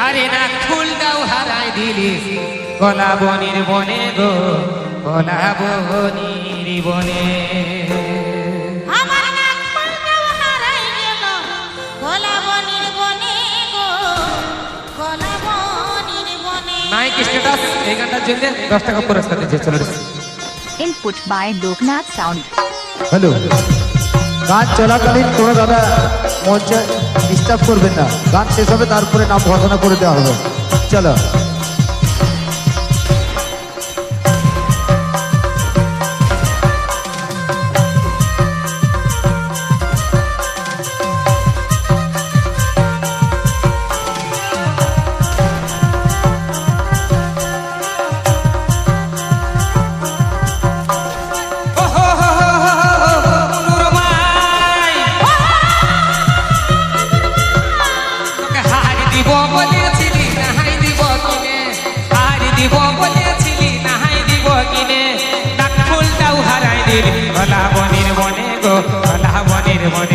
আরে না ফুলটাও হারাই দিলি কলা বনির বনে গো কলা বনির বনে আমার নাক ফুলটাও হারাই গেল কলা বনির বনে গো কলা বনির বনে। নাইক স্ট্যাটাস এই গানটার জন্য 10 টাকা পুরস্কার দিয়েছে। চলো input by Loknath sound. Hello, গান চলাকালীন কোনো দাদা মঞ্চে ডিস্টার্ব করবেন না। গান শেষ হবে, তারপরে নাম ঘোষণা করে দেওয়া হবে। চলো। কলা বনির বনে গো কলা বনির বনে